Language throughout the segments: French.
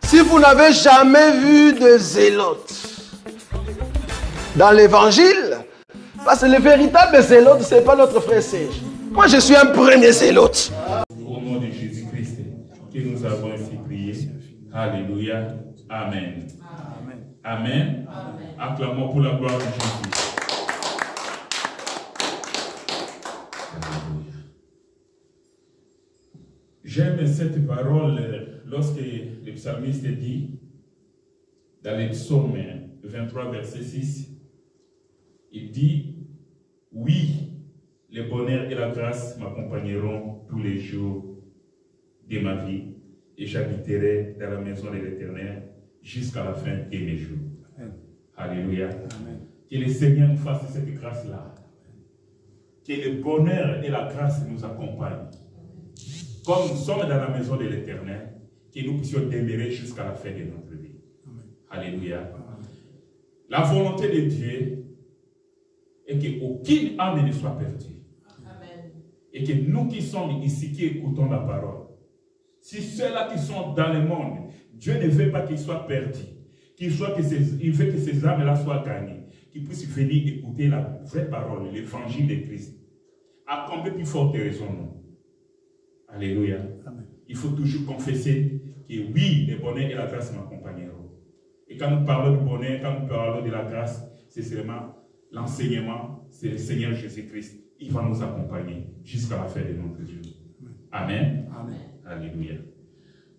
Si vous n'avez jamais vu de zélotes dans l'évangile, parce que le véritable zélote, ce n'est pas notre frère Serge. Moi, je suis un premier zélote. Au nom de Jésus-Christ, que nous avons ainsi prié. Alléluia. Amen. Amen. Amen. Amen. Acclamons pour la gloire de Jésus. J'aime cette parole lorsque le psalmiste dit, dans le psaume 23, verset 6, il dit, oui, le bonheur et la grâce m'accompagneront tous les jours de ma vie et j'habiterai dans la maison de l'Éternel jusqu'à la fin de mes jours. Amen. Alléluia. Amen. Que le Seigneur nous fasse cette grâce-là. Que le bonheur et la grâce nous accompagnent. Comme nous sommes dans la maison de l'Éternel, que nous puissions demeurer jusqu'à la fin de notre vie. Amen. Alléluia. Amen. La volonté de Dieu est qu'aucune âme ne soit perdue. Amen. Et que nous qui sommes ici, qui écoutons la parole, si ceux-là qui sont dans le monde, Dieu ne veut pas qu'ils soient perdus, il veut que ces âmes-là soient gagnées, qu'ils puissent venir écouter la vraie parole, l'évangile de Christ. À combien plus forte raison non? Alléluia. Amen. Il faut toujours confesser que oui, le bonheur et la grâce m'accompagneront. Et quand nous parlons du bonheur, quand nous parlons de la grâce, c'est seulement l'enseignement, c'est le Seigneur Jésus-Christ. Il va nous accompagner jusqu'à la fin de notre vie. Amen. Amen. Alléluia.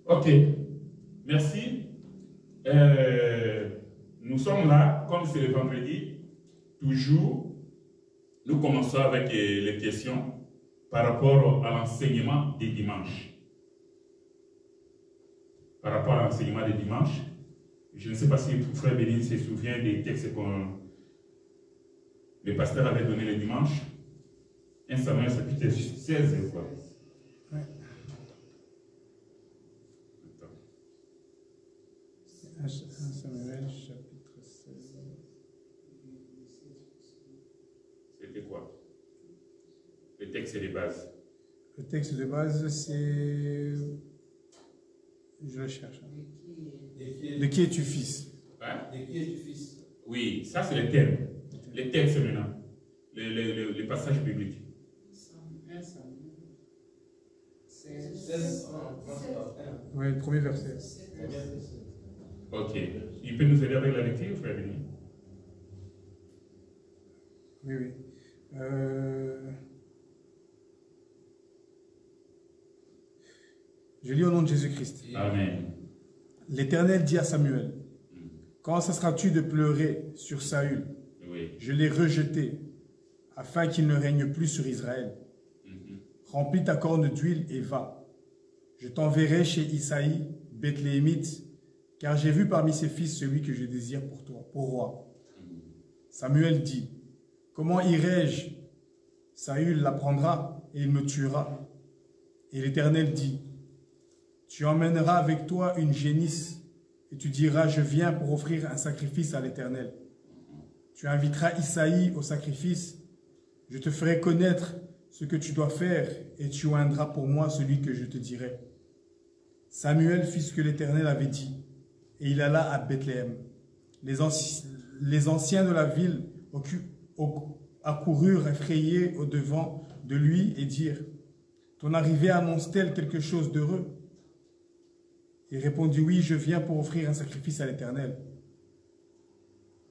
Ok. Merci. Nous sommes là, comme c'est le vendredi, toujours, nous commençons avec les questions par rapport à l'enseignement des dimanches. Par rapport à l'enseignement des dimanches, je ne sais pas si frère Bénin se souvient des textes que le pasteur avait donné le dimanche. 1 Samuel chapitre 16, je crois. Ouais. 1 Samuel chapitre 16. C'était quoi? Le texte de base. Le texte de base, c'est... Je le cherche. De qui es-tu fils? Hein? De qui es-tu fils? Oui, ça c'est le terme. Le texte maintenant. Le passage biblique. 1 Samuel. Oui, le premier verset. Ok. Il peut nous aider avec la lecture, frère Béni? Oui, oui. Je lis au nom de Jésus-Christ. Amen. L'Éternel dit à Samuel, quand cesseras-tu de pleurer sur Saül? Oui. Je l'ai rejeté, afin qu'il ne règne plus sur Israël. Remplis ta corne d'huile et va. Je t'enverrai chez Isaïe, Bethléemite, car j'ai vu parmi ses fils celui que je désire pour toi, pour roi. Samuel dit, comment irai-je? Saül l'apprendra et il me tuera. Et l'Éternel dit, tu emmèneras avec toi une génisse et tu diras, je viens pour offrir un sacrifice à l'Éternel. Tu inviteras Isaïe au sacrifice, je te ferai connaître ce que tu dois faire et tu oindras pour moi celui que je te dirai. Samuel fit ce que l'Éternel avait dit et il alla à Bethléem. Les anciens de la ville accoururent effrayés au-devant de lui et dirent, ton arrivée annonce-t-elle quelque chose d'heureux? Il répondit, oui, je viens pour offrir un sacrifice à l'Éternel.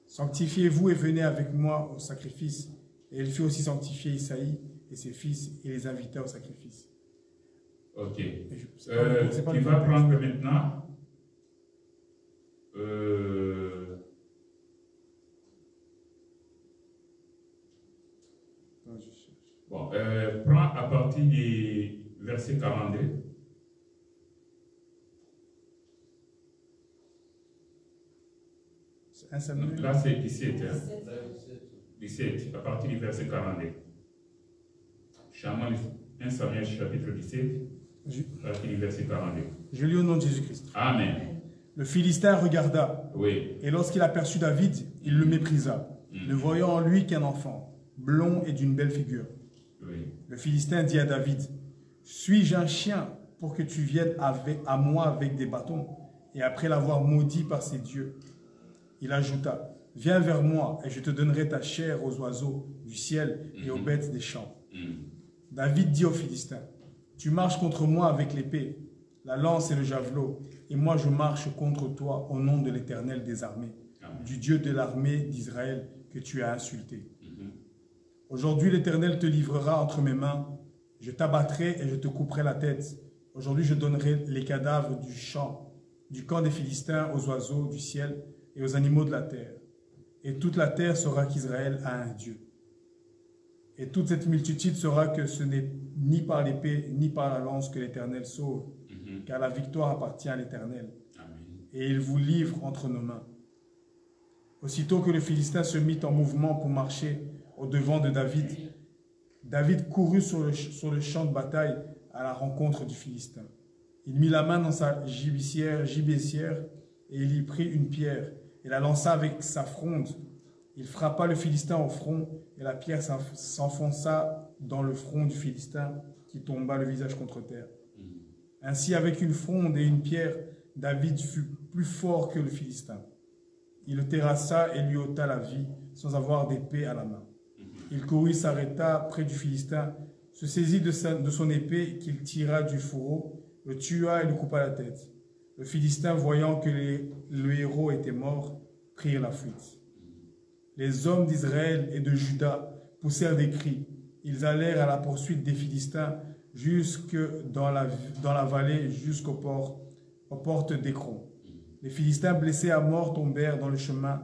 Sanctifiez-vous et venez avec moi au sacrifice. Et il fit aussi sanctifier Isaïe et ses fils et les invita au sacrifice. Ok. Tu vas prendre maintenant bon, prends à partir du verset 42. Là, c'est 17. Hein? 17, à partir du verset 42. 1 Samuel chapitre 17, à partir du verset 42. Je lis au nom de Jésus-Christ. Amen. Le Philistin regarda, oui. Et lorsqu'il aperçut David, il le méprisa, ne voyant en lui qu'un enfant, blond et d'une belle figure. Oui. Le Philistin dit à David, suis-je un chien pour que tu viennes à moi avec des bâtons? et après l'avoir maudit par ses dieux, il ajouta, « Viens vers moi, et je te donnerai ta chair aux oiseaux du ciel et aux bêtes des champs. » David dit aux Philistins, « Tu marches contre moi avec l'épée, la lance et le javelot, et moi je marche contre toi au nom de l'Éternel des armées, du Dieu de l'armée d'Israël que tu as insulté. Aujourd'hui l'Éternel te livrera entre mes mains, je t'abattrai et je te couperai la tête. Aujourd'hui je donnerai les cadavres du champ, du camp des Philistins aux oiseaux du ciel et aux animaux de la terre. Et toute la terre saura qu'Israël a un Dieu. Et toute cette multitude saura que ce n'est ni par l'épée ni par la lance que l'Éternel sauve, car la victoire appartient à l'Éternel. Et il vous livre entre nos mains. » Aussitôt que le Philistin se mit en mouvement pour marcher au-devant de David, David courut sur le champ de bataille à la rencontre du Philistin. Il mit la main dans sa gibecière et il y prit une pierre et la lança avec sa fronde. Il frappa le Philistin au front et la pierre s'enfonça dans le front du Philistin qui tomba le visage contre terre. Ainsi, avec une fronde et une pierre, David fut plus fort que le Philistin. Il le terrassa et lui ôta la vie sans avoir d'épée à la main. Il courut, s'arrêta près du Philistin, se saisit de son épée qu'il tira du fourreau, le tua et lui coupa la tête. Le Philistin, voyant que le héros était mort, prirent la fuite. Les hommes d'Israël et de Juda poussèrent des cris. Ils allèrent à la poursuite des Philistins jusque dans la vallée, jusqu'aux portes d'Écron. Les Philistins blessés à mort tombèrent dans le chemin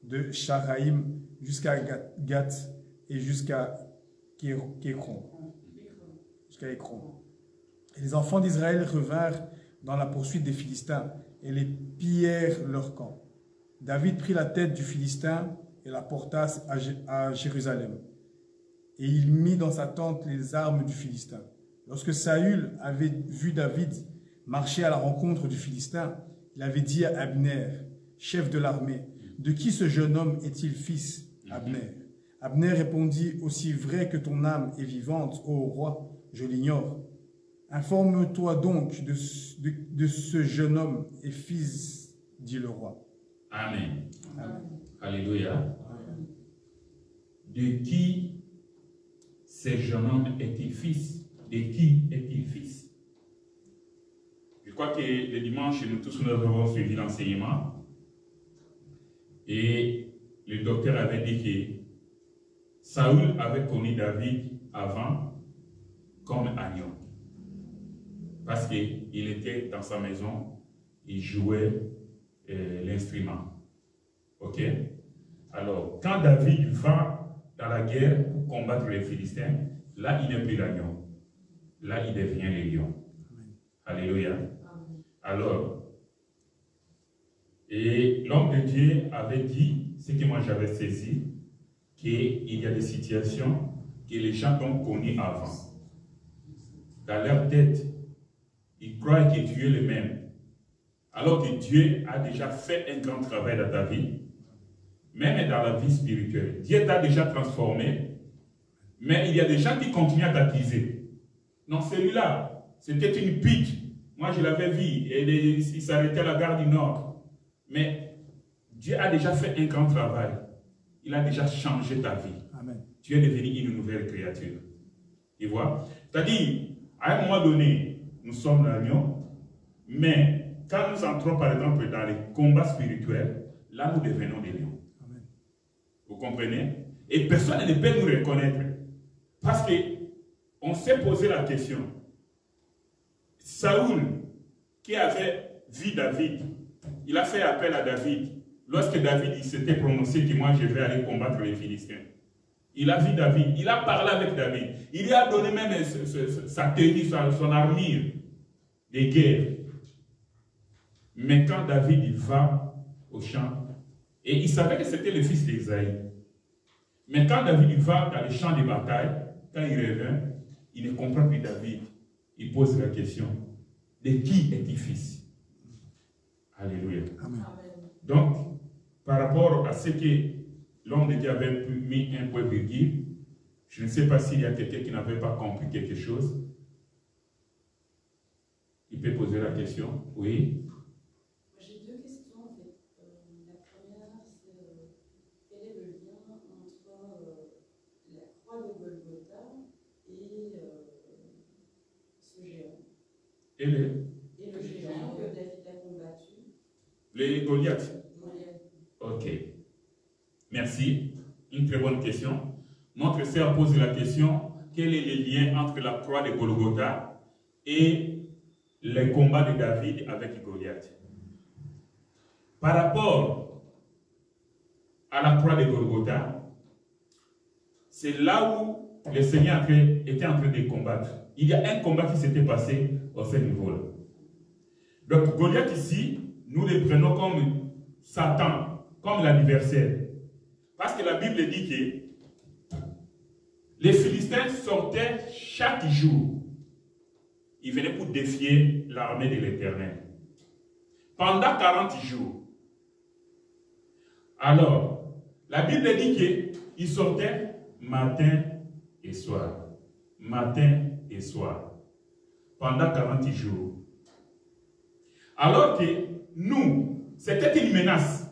de Sharaïm jusqu'à Gath et jusqu'à Écron. Et les enfants d'Israël revinrent dans la poursuite des Philistins et les pillèrent leur camp. David prit la tête du Philistin et la porta à Jérusalem. Et il mit dans sa tente les armes du Philistin. Lorsque Saül avait vu David marcher à la rencontre du Philistin, il avait dit à Abner, chef de l'armée, « De qui ce jeune homme est-il fils, Abner ?» Abner répondit, « Aussi vrai que ton âme est vivante, ô roi, je l'ignore. Informe-toi donc de ce jeune homme et fils, dit le roi. » Amen. Amen. Alléluia. De qui ce jeune homme est-il fils? De qui est-il fils? Je crois que le dimanche, nous tous nous avons suivi l'enseignement. Et le docteur avait dit que Saül avait connu David avant comme agneau. Parce qu'il était dans sa maison, il jouait l'instrument. Ok? Alors, quand David va dans la guerre pour combattre les Philistins, là, il n'est plus l'agneau. Là, il devient le lion. Alléluia. Alors, et l'homme de Dieu avait dit, ce que moi j'avais saisi, qu'il y a des situations que les gens ont connues avant. Dans leur tête, ils croient que Dieu est le même. Alors que Dieu a déjà fait un grand travail dans ta vie, même dans la vie spirituelle. Dieu t'a déjà transformé, mais il y a des gens qui continuent à t'accuser. Non, celui-là, c'était une pique. Moi, je l'avais vu, et il s'arrêtait à la gare du Nord. Mais Dieu a déjà fait un grand travail. Il a déjà changé ta vie. Amen. Tu es devenu une nouvelle créature. Tu vois? C'est-à-dire, à un moment donné, nous sommes l'agneau, mais quand nous entrons, par exemple, dans les combats spirituels, là, nous devenons des lions. Amen. Vous comprenez? Et personne ne peut nous reconnaître. Parce qu'on s'est posé la question. Saül, qui avait vu David, il a fait appel à David. Lorsque David s'était prononcé que moi je vais aller combattre les Philistins. Il a vu David, il a parlé avec David. Il lui a donné même sa tenue, son armure de guerre. Mais quand David il va au champ, et il savait que c'était le fils d'Isaïe. Mais quand David il va dans les champs de bataille, quand il revient, il ne comprend plus David. Il pose la question, de qui est-il fils? Alléluia. Amen. Donc, par rapport à ce que l'homme de Dieu avait mis un point virgule, je ne sais pas s'il y a quelqu'un qui n'avait pas compris quelque chose. Il peut poser la question. Oui. Et le géant que David a combattu. Les Goliath. Ok. Merci. Une très bonne question. Notre sœur pose la question, quel est le lien entre la croix de Golgotha et les combats de David avec Goliath? Par rapport à la croix de Golgotha, c'est là où le Seigneur était en train de combattre. Il y a un combat qui s'était passé au ce niveau-là. Donc Goliath ici, nous le prenons comme Satan, comme l'adversaire. Parce que la Bible dit que les Philistins sortaient chaque jour. Ils venaient pour défier l'armée de l'Éternel. Pendant 40 jours. Alors, la Bible dit qu'ils sortaient matin et soir. Matin et soir. Pendant 40 jours. Alors que nous, c'était une menace.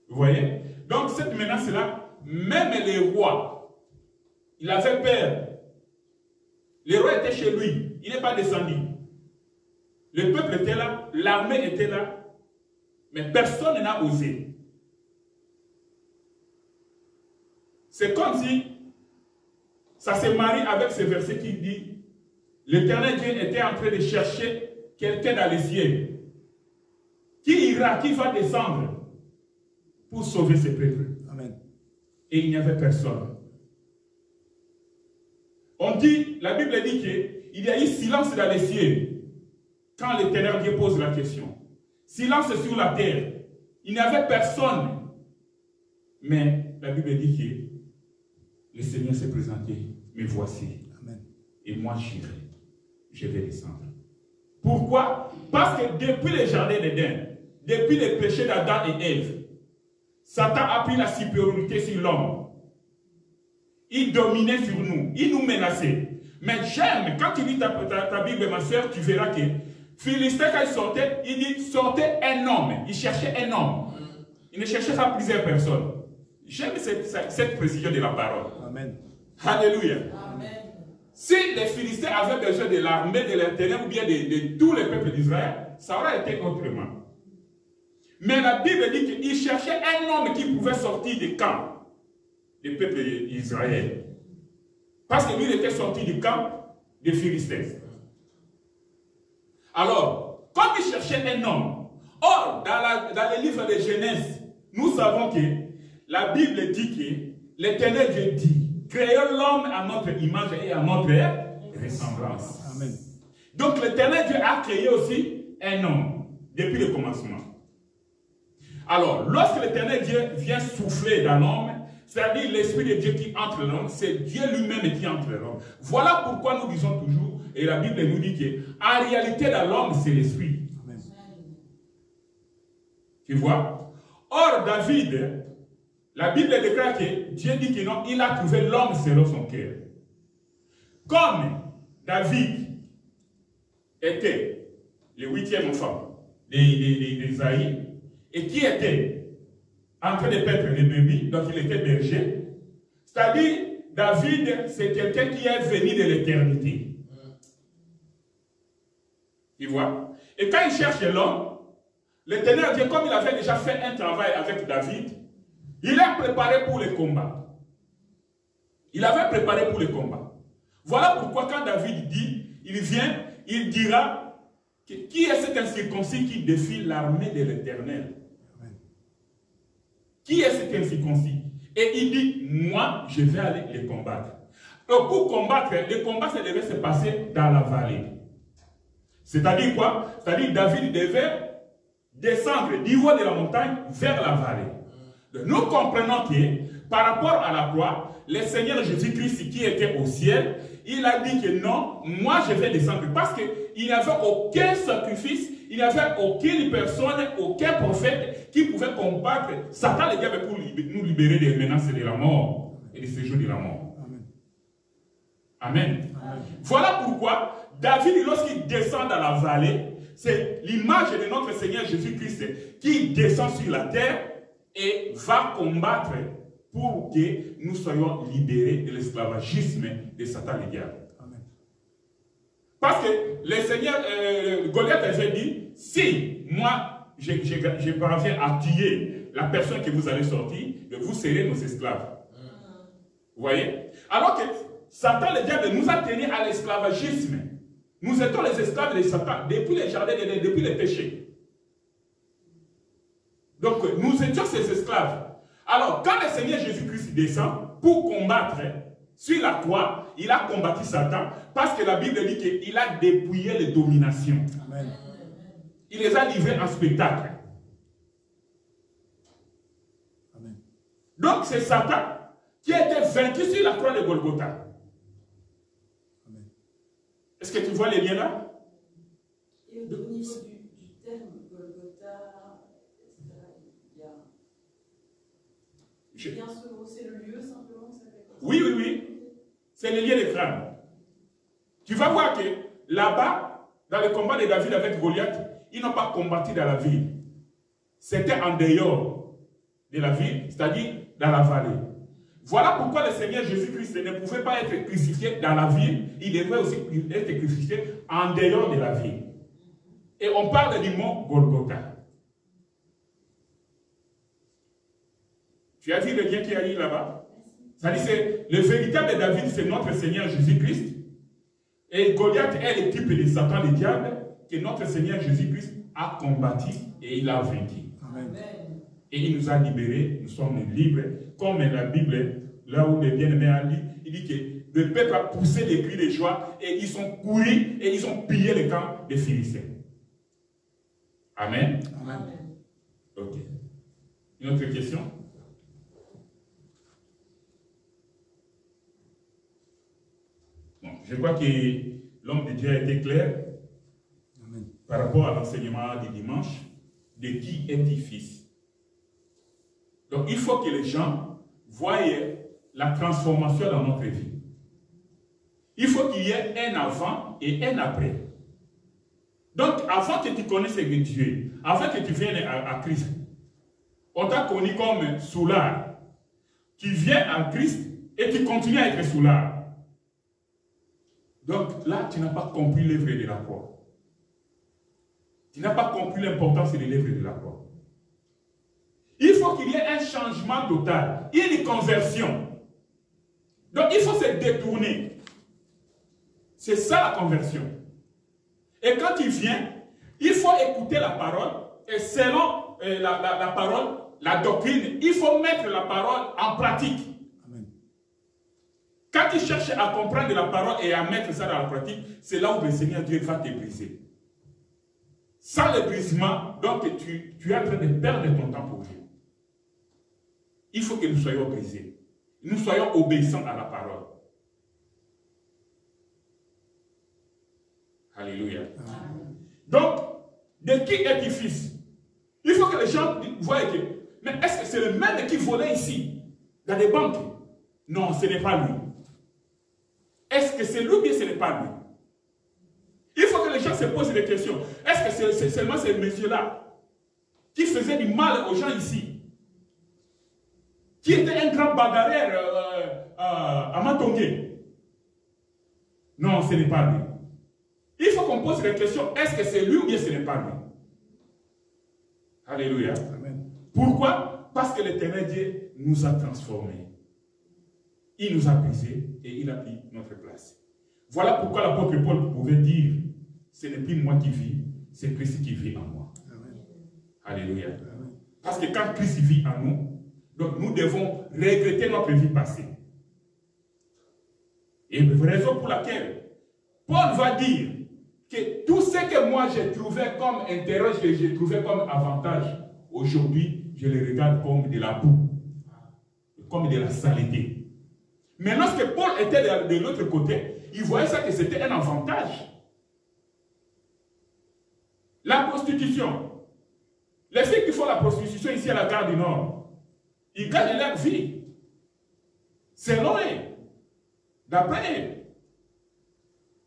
Vous voyez? Donc cette menace-là, même les rois, il avait peur. Le roi était chez lui, il n'est pas descendu. Le peuple était là, l'armée était là, mais personne n'a osé. C'est comme si ça se marie avec ce verset qui dit l'Éternel Dieu était en train de chercher quelqu'un dans les cieux qui ira, qui va descendre pour sauver ses peuple. Amen. Et il n'y avait personne. On dit, la Bible dit qu'il y a eu silence dans les cieux quand l'Éternel Dieu pose la question. Silence sur la terre. Il n'y avait personne. Mais la Bible dit que le Seigneur s'est présenté. Me voici. Amen. Et moi j'irai. Je vais descendre. Pourquoi? Parce que depuis le jardin d'Éden, depuis le péché d'Adam et Ève, Satan a pris la supériorité sur l'homme. Il dominait sur nous. Il nous menaçait. Mais j'aime, quand tu lis ta Bible, ma soeur, tu verras que Philistin, quand il sortait, il dit sortait un homme. Il cherchait un homme. Il ne cherchait pas plusieurs personnes. J'aime cette précision de la parole. Amen. Alléluia. Amen. Si les Philistins avaient besoin de l'armée de l'Éternel ou bien de tous les peuples d'Israël, ça aurait été autrement. Mais la Bible dit qu'il cherchait un homme qui pouvait sortir du camp des peuples d'Israël. Parce que lui, il était sorti du camp des Philistins. Alors, comme il cherchait un homme, or, dans le livre de Genèse, nous savons que la Bible dit que l'Éternel Dieu dit, créons l'homme à notre image et à notre ressemblance. Amen. Donc l'Éternel Dieu a créé aussi un homme depuis le commencement. Alors, lorsque l'Éternel Dieu vient souffler dans l'homme, c'est-à-dire l'Esprit de Dieu qui entre l'homme, c'est Dieu lui-même qui entre l'homme. Voilà pourquoi nous disons toujours, et la Bible nous dit qu'en réalité dans l'homme, c'est l'Esprit. Tu vois? Or, David, la Bible déclare que Dieu dit que non, il a trouvé l'homme selon son cœur. Comme David était le 8e enfant d'Isaïe, et qui était en train de paître les brebis, donc il était berger. C'est-à-dire, David, c'est quelqu'un qui est venu de l'éternité. Tu vois? Et quand il cherche l'homme, l'Éternel Dieu, comme il avait déjà fait un travail avec David, il a préparé pour le combat. Il avait préparé pour le combat. Voilà pourquoi quand David dit, il vient, il dira, qui est cet incirconcis qui défie l'armée de l'Éternel? Qui est cet incirconcis? Et il dit, moi, je vais aller les combattre. Donc pour combattre, le combat ça devait se passer dans la vallée. C'est-à-dire quoi? C'est-à-dire David devait descendre du haut de la montagne vers la vallée. Donc, nous comprenons que par rapport à la croix, le Seigneur Jésus-Christ qui était au ciel, il a dit que non, moi je vais descendre. Parce qu'il n'y avait aucun sacrifice, il n'y avait aucune personne, aucun prophète qui pouvait combattre Satan le diable pour nous libérer des menaces de la mort et des séjours de la mort. Amen. Amen. Amen. Voilà pourquoi David, lorsqu'il descend dans la vallée, c'est l'image de notre Seigneur Jésus-Christ qui descend sur la terre et va combattre pour que nous soyons libérés de l'esclavagisme de Satan le diable. Amen. Parce que le Seigneur, Goliath avait dit, si moi, je parviens à tuer la personne que vous allez sortir, vous serez nos esclaves. Vous voyez? Alors que Satan, le diable, nous a tenus à l'esclavagisme. Nous étions les esclaves de Satan depuis les jardins, depuis les péchés. Donc, nous étions ces esclaves. Alors, quand le Seigneur Jésus-Christ descend pour combattre sur la croix, il a combattu Satan parce que la Bible dit qu'il a dépouillé les dominations. Amen. Il les a livrés en spectacle. Amen. Donc, c'est Satan qui a été vaincu sur la croix de Golgotha. Est-ce que tu vois les liens là? Et au niveau du terme Golgotha, il y a c'est le lieu simplement que ça fait comme ça. Oui, oui, oui. C'est le lieu des crânes. Tu vas voir que là-bas, dans le combat de David avec Goliath, ils n'ont pas combattu dans la ville. C'était en dehors de la ville, c'est-à-dire dans la vallée. Voilà pourquoi le Seigneur Jésus-Christ ne pouvait pas être crucifié dans la ville, il devait aussi être crucifié en dehors de la ville. Et on parle du mont Golgotha. Tu as vu le lien qu'il y a eu là-bas? C'est-à-dire que le véritable David, c'est notre Seigneur Jésus-Christ. Et Goliath est le type de Satan, le diable, que notre Seigneur Jésus-Christ a combattu et il a vaincu. Amen. Et il nous a libérés, nous sommes libres, comme la Bible, là où le bien-aimé a dit, il dit que le peuple a poussé des cris de joie et ils sont courus et ils ont pillé le camp des Philistins. Amen. Amen. Ok. Une autre question? Bon, je crois que l'homme de Dieu a été clair. Amen. Par rapport à l'enseignement du dimanche, de qui est-il fils? Donc, il faut que les gens voient la transformation dans notre vie. Il faut qu'il y ait un avant et un après. Donc, avant que tu connaisses Dieu, avant que tu viennes à Christ, on t'a connu comme soulard. Tu viens à Christ et tu continues à être soulard. Donc, là, tu n'as pas compris l'œuvre de la croix. Tu n'as pas compris l'importance de l'œuvre de la croix. Il faut qu'il y ait un changement total, une conversion. Donc il faut se détourner. C'est ça la conversion. Et quand il vient, il faut écouter la parole. Et selon la parole, la doctrine, il faut mettre la parole en pratique. Amen. Quand tu cherches à comprendre la parole et à mettre ça dans la pratique, c'est là où le Seigneur Dieu va te briser. Sans le brisement, donc tu es en train de perdre ton temps pour Dieu. Il faut que nous soyons brisés. Nous soyons obéissants à la parole. Alléluia. Amen. Donc, de qui est-il fils? Il faut que les gens voient que, mais est-ce que c'est le même qui volait ici, dans les banques? Non, ce n'est pas lui. Est-ce que c'est lui ou bien ce n'est pas lui? Il faut que les gens se posent des questions. Est-ce que c'est seulement ce monsieur-là qui faisait du mal aux gens ici? Qui était un grand bagarreur à Matongé? Non, ce n'est pas lui. Il faut qu'on pose la question, est-ce que c'est lui ou bien ce n'est pas lui? Alléluia. Amen. Pourquoi? Parce que l'Éternel Dieu nous a transformés. Il nous a brisés et il a pris notre place. Voilà pourquoi l'apôtre Paul pouvait dire, ce n'est plus moi qui vis, c'est Christ qui vit en moi. Amen. Alléluia. Amen. Parce que quand Christ vit en nous, donc nous devons regretter notre vie passée. Et la raison pour laquelle Paul va dire que tout ce que moi j'ai trouvé comme intérêt, j'ai trouvé comme avantage, aujourd'hui je le regarde comme de la boue, comme de la saleté. Mais lorsque Paul était de l'autre côté, il voyait ça que c'était un avantage. La prostitution. Les filles qui font la prostitution ici à la gare du Nord, ils gagnent leur vie. C'est long. D'après eux.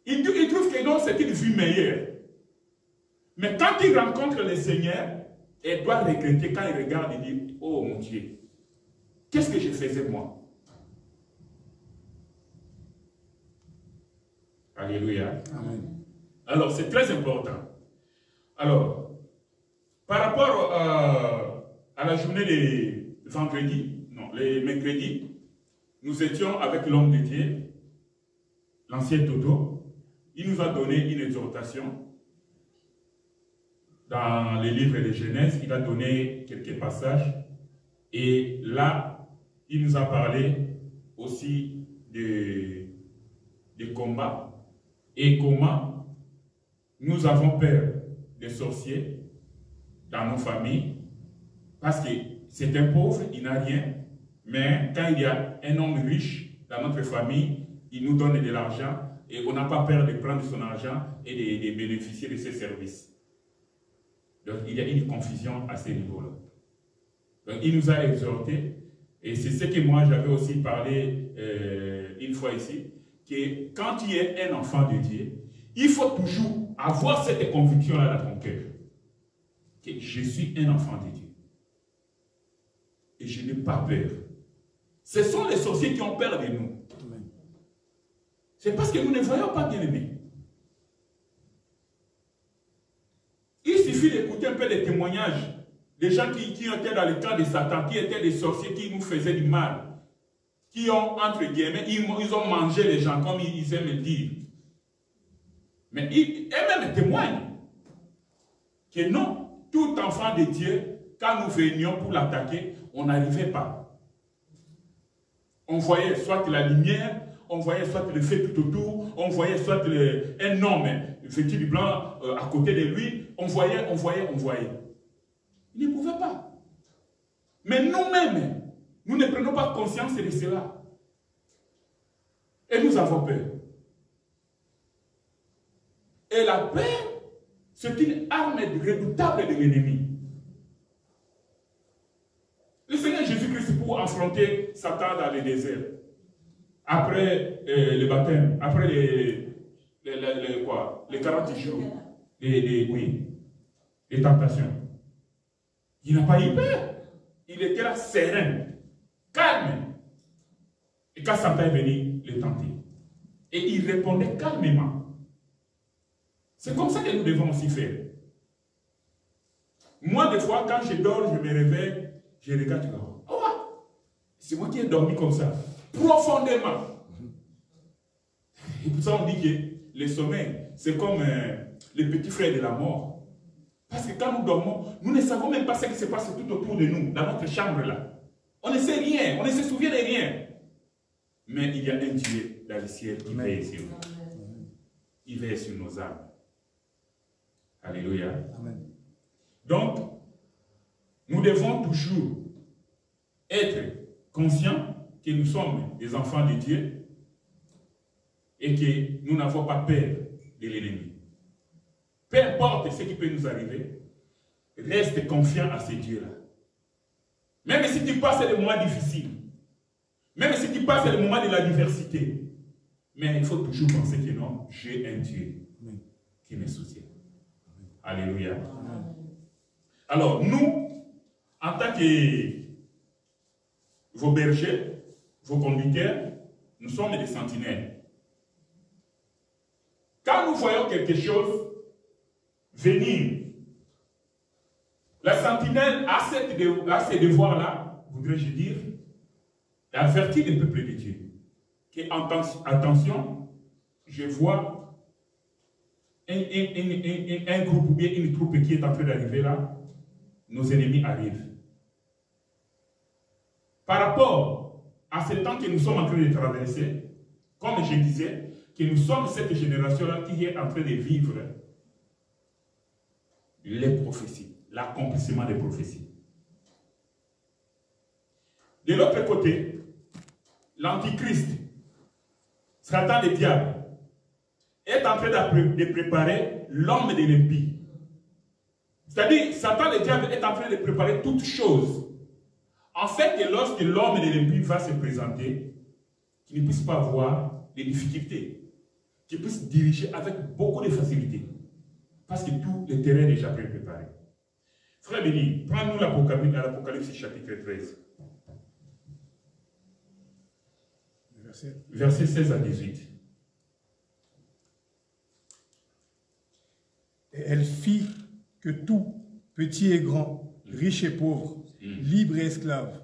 Ils trouvent que non, c'est une vie meilleure. Mais quand ils rencontrent le Seigneur, ils doivent regretter quand ils regardent et disent, oh mon Dieu, qu'est-ce que je faisais moi? Alléluia. Amen. Alors, c'est très important. Alors, par rapport à la journée des vendredis, non, les mercredis, nous étions avec l'homme de Dieu, l'ancien Toto. Il nous a donné une exhortation dans les livres de Genèse. Il a donné quelques passages. Et là, il nous a parlé aussi des combats et comment nous avons peur des sorciers dans nos familles, parce que c'est un pauvre, il n'a rien, mais quand il y a un homme riche dans notre famille, il nous donne de l'argent et on n'a pas peur de prendre son argent et de bénéficier de ses services. Donc il y a une confusion à ce niveau-là. Donc il nous a exhortés, et c'est ce que moi j'avais aussi parlé une fois ici, que quand tu es un enfant de Dieu, il faut toujours avoir cette conviction-là dans ton cœur, que je suis un enfant de Dieu. Et je n'ai pas peur. Ce sont les sorciers qui ont peur de nous. C'est parce que nous ne voyons pas bien aimés. Il suffit d'écouter un peu les témoignages des gens qui étaient dans le camp de Satan, qui étaient des sorciers qui nous faisaient du mal, qui ont, entre guillemets, ils ont mangé les gens, comme ils aiment le dire. Mais eux-mêmes témoignent que non, tout enfant de Dieu, quand nous venions pour l'attaquer, on n'arrivait pas. On voyait soit la lumière, on voyait soit le feu tout autour, on voyait soit un homme vêtu de blanc à côté de lui, on voyait. Il ne pouvait pas. Mais nous-mêmes, nous ne prenons pas conscience de cela. Et nous avons peur. Et la peur, c'est une arme redoutable de l'ennemi. Le Seigneur Jésus-Christ, pour affronter Satan dans le désert, après le baptême, après les 40 jours, les tentations, il n'a pas eu peur. Il était là serein, calme. Et quand Satan est venu le tenter, et il répondait calmement. C'est comme ça que nous devons aussi faire. Moi, des fois, quand je dors, je me réveille, je regarde, oh, c'est moi qui ai dormi comme ça, profondément. Et pour ça, on dit que le sommeil, c'est comme le petit frère de la mort. Parce que quand nous dormons, nous ne savons même pas ce qui se passe tout autour de nous, dans notre chambre là. On ne sait rien, on ne se souvient de rien. Mais il y a un Dieu dans le ciel qui veille sur nous. Il veille sur nos âmes. Alléluia. Amen. Donc, nous devons toujours être conscients que nous sommes des enfants de Dieu et que nous n'avons pas peur de l'ennemi. Peu importe ce qui peut nous arriver, reste confiant à ce Dieu-là. Même si tu passes des moments difficiles, même si tu passes des moments de l'adversité, mais il faut toujours penser que non, j'ai un Dieu qui me soutient. Alléluia. Alors, nous, en tant que vos bergers, vos conducteurs, nous sommes des sentinelles. Quand nous voyons quelque chose venir, la sentinelle a ces devoirs-là, voudrais-je dire, d'avertir le peuple de Dieu. Que, attention, je vois un groupe ou bien une troupe qui est en train d'arriver là, nos ennemis arrivent. Par rapport à ce temps que nous sommes en train de traverser, comme je disais, que nous sommes cette génération-là qui est en train de vivre les prophéties, l'accomplissement des prophéties. De l'autre côté, l'Antichrist, Satan le diable, est en train de préparer l'homme de l'impie. C'est-à-dire, Satan le diable est en train de préparer toutes choses. En fait, que lorsque l'homme de l'impie va se présenter, qu'il ne puisse pas voir les difficultés, qu'il puisse diriger avec beaucoup de facilité. Parce que tout le terrain est déjà préparé. Frère Béni, prends-nous l'Apocalypse chapitre 13. Versets 16 à 18. Et elle fit que tout, petit et grand, riche et pauvre, libre et esclave,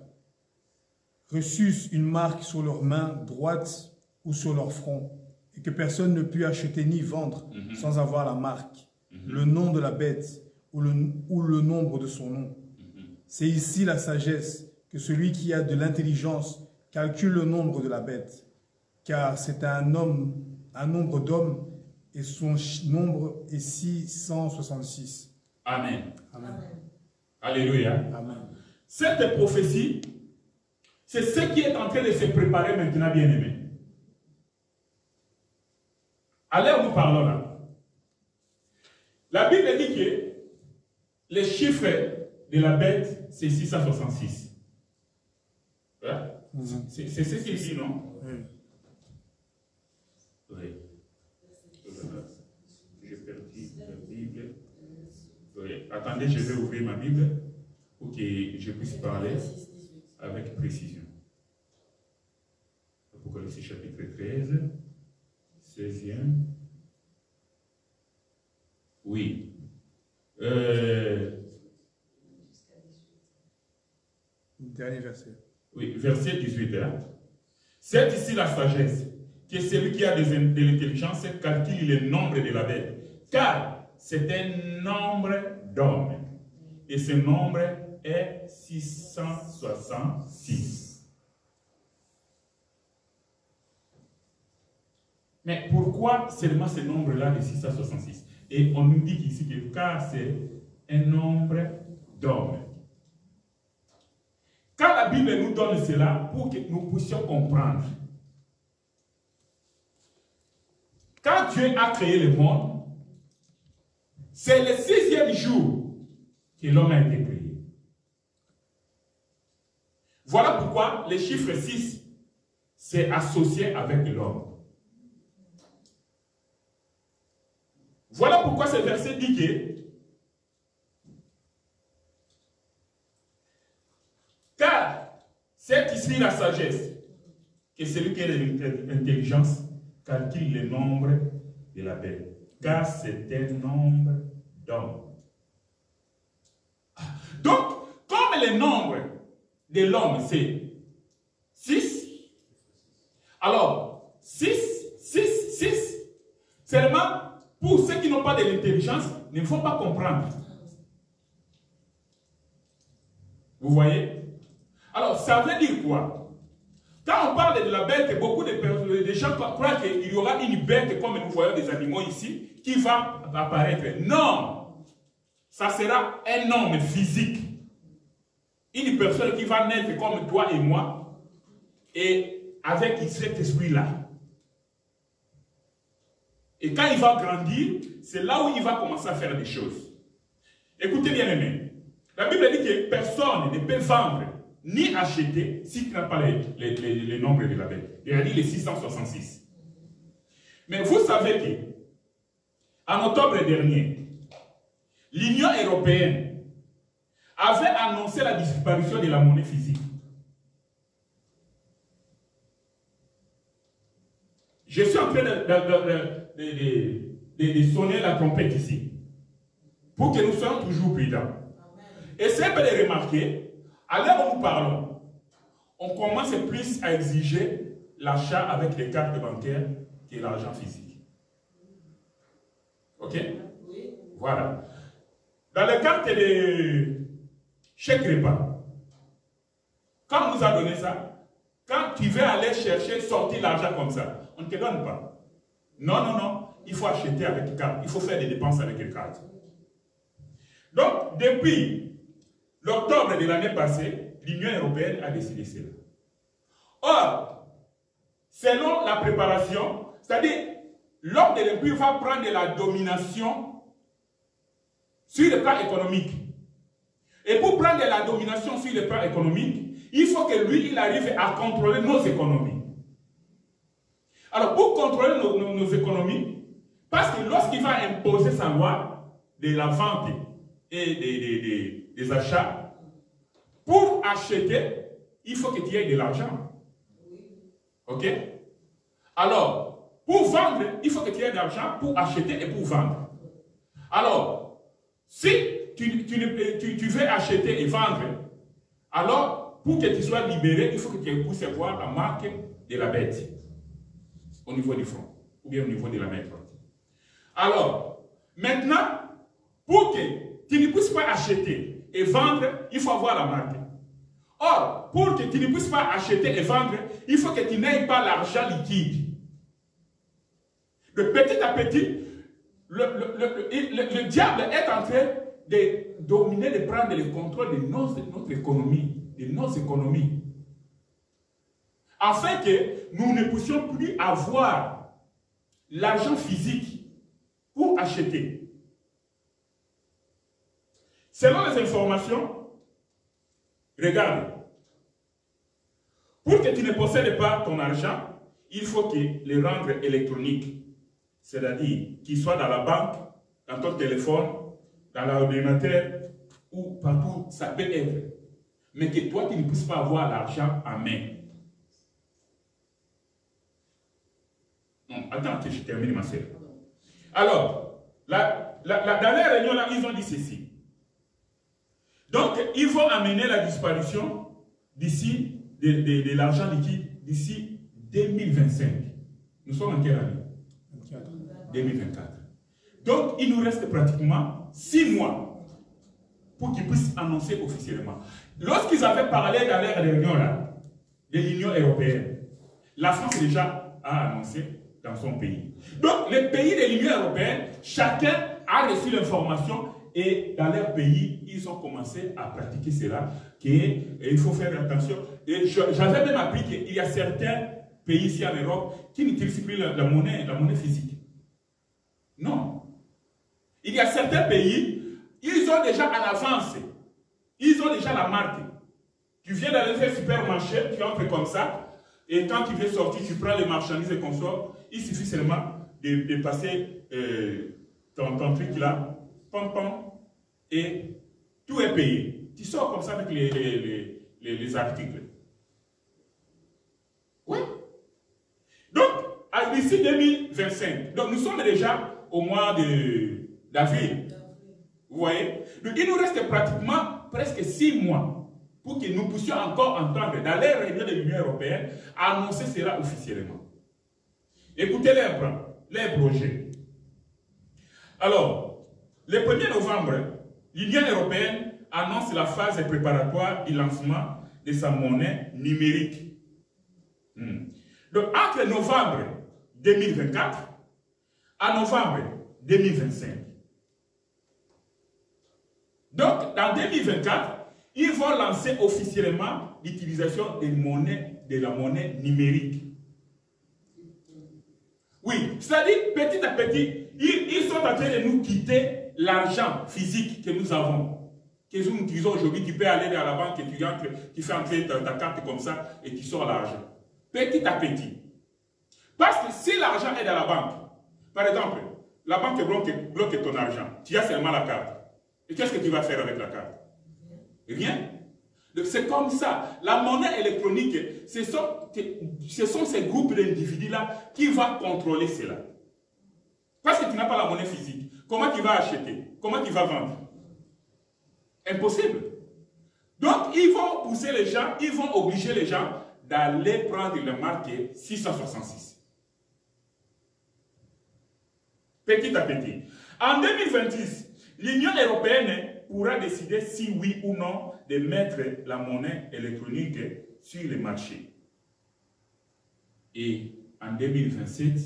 reçussent une marque sur leur main droite ou sur leur front, et que personne ne put acheter ni vendre sans avoir la marque, le nom de la bête ou le nombre de son nom. C'est ici la sagesse, que celui qui a de l'intelligence calcule le nombre de la bête, car c'est un nombre d'hommes, et son nombre est 666. Amen. Amen. Alléluia. Amen. Cette prophétie, c'est ce qui est en train de se préparer maintenant, bien-aimés. À l'heure où nous parlons là, la Bible dit que les chiffres de la bête, c'est 666. Voilà. C'est ce qu'il dit, non? Oui. J'ai perdu la Bible. Oui. Attendez, je vais ouvrir ma Bible pour que je puisse parler avec précision. Apocalypse chapitre 13, 16e. Oui. Dernier verset. Oui, verset 18. Hein? C'est ici la sagesse, que celui qui a de l'intelligence calcule le nombre de la bête, car c'est un nombre d'hommes, et ce nombre est 666. Mais pourquoi seulement ce nombre-là de 666? Et on nous dit ici que car c'est un nombre d'hommes. Quand la Bible nous donne cela, pour que nous puissions comprendre. Quand Dieu a créé le monde, c'est le 6e jour que l'homme a été créé. Voilà pourquoi le chiffre 6 s'est associé avec l'homme. Voilà pourquoi ce verset dit que car c'est ici la sagesse, que celui qui a l'intelligence calcule le nombre de la bête, car c'est un nombre d'hommes. Donc, comme le nombre de l'homme c'est 6, alors 6, seulement pour ceux qui n'ont pas de l'intelligence, il ne faut pas comprendre. Vous voyez? Alors, ça veut dire quoi? Quand on parle de la bête, beaucoup de gens croient qu'il y aura une bête, comme nous voyons des animaux ici, qui va apparaître. Non! Ça sera un homme physique. Une personne qui va naître comme toi et moi, et avec cet esprit-là. Et quand il va grandir, c'est là où il va commencer à faire des choses. Écoutez bien, aimés. La Bible dit que personne ne peut vendre ni acheter si tu n'as pas les nombres de la bête. Il a dit les 666. Mais vous savez que, en octobre dernier, l'Union européenne avait annoncé la disparition de la monnaie physique. Je suis en train de sonner la trompette ici, pour que nous soyons toujours prudents. Et c'est de remarquer, à l'heure où nous parlons, on commence plus à exiger l'achat avec les cartes bancaires que l'argent physique. Ok? Voilà. Dans les cartes de chèque repas, quand on nous a donné ça, quand tu veux aller chercher, sortir l'argent comme ça, on ne te donne pas. Non. Il faut acheter avec carte. Il faut faire des dépenses avec les cartes. Donc, depuis l'octobre de l'année passée, l'Union européenne a décidé cela. Or, selon la préparation, c'est-à-dire, l'homme de l'Empire va prendre la domination sur le plan économique. Et pour prendre la domination sur le plan économique, il faut que lui, il arrive à contrôler nos économies. Alors, pour contrôler nos économies, parce que lorsqu'il va imposer sa loi de la vente et des achats, pour acheter, il faut que tu aies de l'argent. Ok? Alors, pour vendre, il faut que tu aies de l'argent pour acheter et pour vendre. Alors, si tu veux acheter et vendre, alors, pour que tu sois libéré, il faut que tu puisses voir la marque de la bête au niveau du front, ou bien au niveau de la main droite. Alors, maintenant, pour que tu ne puisses pas acheter et vendre, il faut avoir la marque. Or, pour que tu ne puisses pas acheter et vendre, il faut que tu n'aies pas l'argent liquide. De petit à petit, le diable est en train de dominer, de prendre le contrôle de notre économie, de nos économies, afin que nous ne puissions plus avoir l'argent physique pour acheter. Selon les informations, regarde, pour que tu ne possèdes pas ton argent, il faut que le rendre électronique, c'est-à-dire qu'il soit dans la banque, dans ton téléphone, dans l'ordinateur, ou partout, ça peut être. Mais que toi, tu ne puisses pas avoir l'argent en main. Non, attends que je termine ma série. Alors, dans la réunion, là, ils ont dit ceci. Donc, ils vont amener la disparition d'ici, de l'argent liquide, d'ici 2025. Nous sommes en quelle année? 2024. Donc, il nous reste pratiquement 6 mois pour qu'ils puissent annoncer officiellement. Lorsqu'ils avaient parlé dans leur réunion là, de l'Union européenne, la France déjà a annoncé dans son pays. Donc, les pays de l'Union européenne, chacun a reçu l'information et dans leur pays, ils ont commencé à pratiquer cela, qu'il faut faire attention. Et j'avais même appris qu'il y a certains pays ici en Europe qui n'utilisent plus la monnaie physique. Non. Il y a certains pays, ils ont déjà en avance, ils ont déjà la marque. Tu viens dans un supermarché, tu entres comme ça, et quand tu veux sortir, tu prends les marchandises et consort, il suffit seulement de passer ton truc là, pom pom, et tout est payé. Tu sors comme ça avec les articles. Oui. Donc, d'ici 2025, donc nous sommes déjà au mois d'avril. Vous voyez? Donc, il nous reste pratiquement presque 6 mois pour que nous puissions encore entendre dans les réunions de l'Union européenne annoncer cela officiellement. Écoutez les projets. Alors, le 1er novembre, l'Union européenne annonce la phase préparatoire du lancement de sa monnaie numérique. Donc, entre novembre 2024 à novembre 2025. Donc, dans 2024, ils vont lancer officiellement l'utilisation de la monnaie numérique. Oui, c'est-à-dire, petit à petit, ils sont en train de nous quitter l'argent physique que nous avons. Que nous utilisons aujourd'hui, tu peux aller dans la banque et tu fais entrer ta carte comme ça et tu sors l'argent. Petit à petit. Parce que si l'argent est dans la banque, par exemple, la banque bloque ton argent, tu as seulement la carte. Et qu'est-ce que tu vas faire avec la carte? Rien. C'est comme ça. La monnaie électronique, ce sont ces groupes d'individus-là qui vont contrôler cela. Parce que tu n'as pas la monnaie physique. Comment tu vas acheter? Comment tu vas vendre? Impossible. Donc, ils vont pousser les gens, ils vont obliger les gens d'aller prendre le marqué 666. Petit à petit. En 2026, l'Union européenne pourra décider si oui ou non de mettre la monnaie électronique sur les marchés. Et en 2027,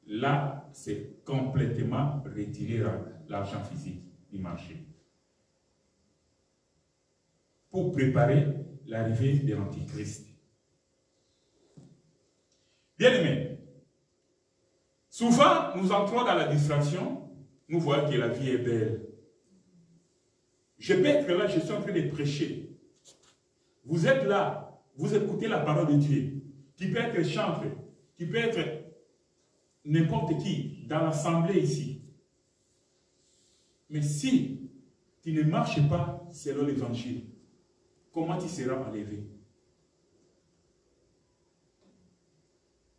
là, c'est complètement retiré l'argent physique du marché. Pour préparer l'arrivée de l'Antichrist. Bien aimé, souvent nous entrons dans la distraction, nous voyons que la vie est belle. Je peux être là, je suis en train de prêcher. Vous êtes là, vous écoutez la parole de Dieu. Tu peux être chantre, tu peux être n'importe qui dans l'assemblée ici. Mais si tu ne marches pas selon l'évangile, comment tu seras enlevé?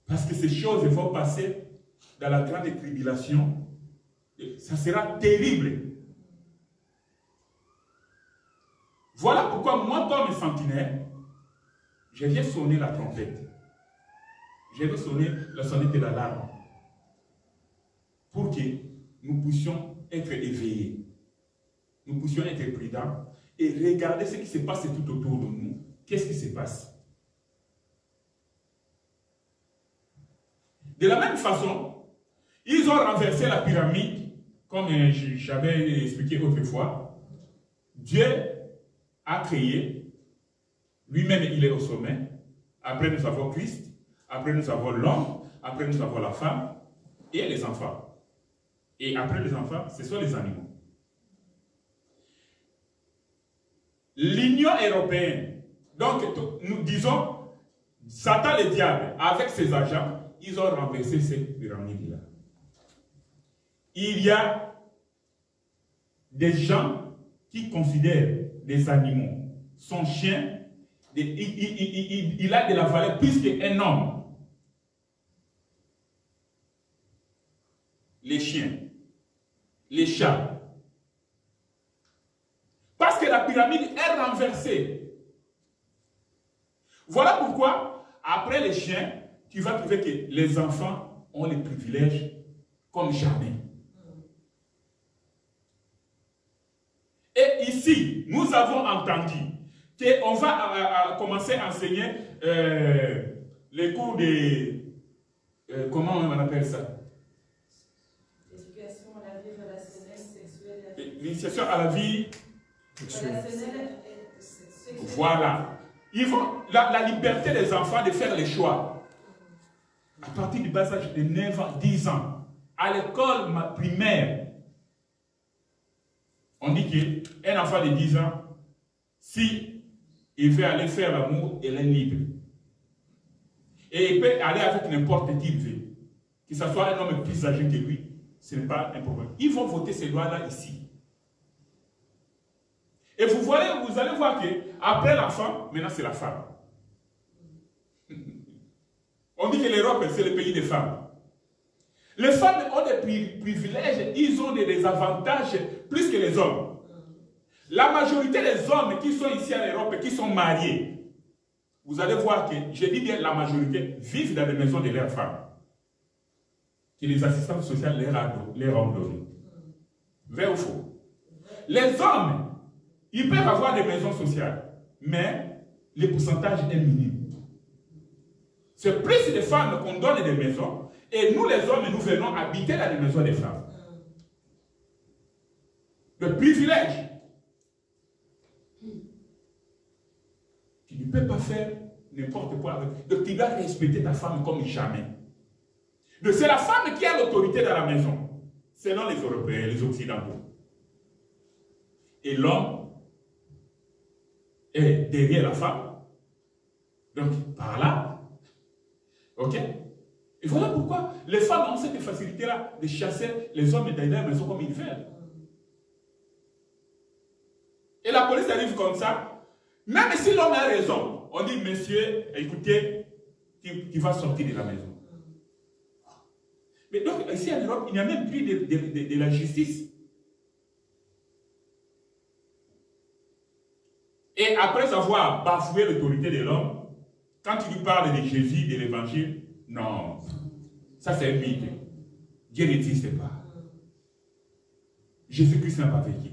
Parce que ces choses vont passer dans la grande tribulation Ça sera terrible. Voilà pourquoi moi, comme sentinelle, je viens sonner la trompette. Je vais sonner la sonnette de l'alarme pour que nous puissions être éveillés. Nous puissions être prudents et regarder ce qui se passe tout autour de nous. Qu'est-ce qui se passe? De la même façon, ils ont renversé la pyramide, comme j'avais expliqué autrefois. Dieu a créé, lui-même il est au sommet. Après nous avons Christ, après nous avons l'homme, après nous avons la femme et les enfants. Et après les enfants, ce sont les animaux. L'Union européenne, donc nous disons, Satan le diable, avec ses agents, ils ont renversé cette pyramide-là. Il y a des gens qui considèrent les animaux, son chien, il a de la valeur plus qu'un homme. Les chiens, les chats. Parce que la pyramide est renversée. Voilà pourquoi, après les chiens, tu vas trouver que les enfants ont les privilèges comme jamais. Et ici, nous avons entendu qu'on va commencer à enseigner les cours de... comment on appelle ça? L'éducation à la vie relationnelle, sexuelle. L'initiation à la vie Relationnelle et sexuelle. Voilà. Ils vont, la liberté des enfants de faire les choix. À partir du bas âge de 9 ans, 10 ans, à l'école primaire, on dit qu'un enfant de 10 ans, si il veut aller faire l'amour, il est libre. Et il peut aller avec n'importe qui il veut. Que ce soit un homme plus âgé que lui, ce n'est pas un problème. Ils vont voter ces lois-là ici. Et vous allez voir qu'après l'enfant, maintenant c'est la femme. On dit que l'Europe, c'est le pays des femmes. Les femmes ont des privilèges, ils ont des avantages plus que les hommes. La majorité des hommes qui sont ici en Europe, qui sont mariés, vous allez voir que, je dis bien la majorité, vivent dans les maisons de leurs femmes. Que les assistantes sociales leur ont donné. Vrai ou faux? Les hommes, ils peuvent avoir des maisons sociales, mais le pourcentage est minime. C'est plus de femmes qu'on donne des maisons, et nous les hommes, nous venons habiter dans les maisons des femmes. Le privilège. Tu ne peux pas faire n'importe quoi avec. Donc tu dois respecter ta femme comme jamais. C'est la femme qui a l'autorité dans la maison, selon les Européens, les Occidentaux. Et l'homme est derrière la femme. Donc par là, ok? Et voilà pourquoi les femmes ont cette facilité-là de chasser les hommes dans la maison comme ils veulent. Et la police arrive comme ça. Même si l'homme a raison, on dit, monsieur, écoutez, tu vas sortir de la maison. Mais donc, ici en Europe, il n'y a même plus de la justice. Et après avoir bafoué l'autorité de l'homme, quand tu lui parles de Jésus, de l'évangile, non, ça c'est un mythe. Dieu n'existe pas. Jésus-Christ n'a pas vécu.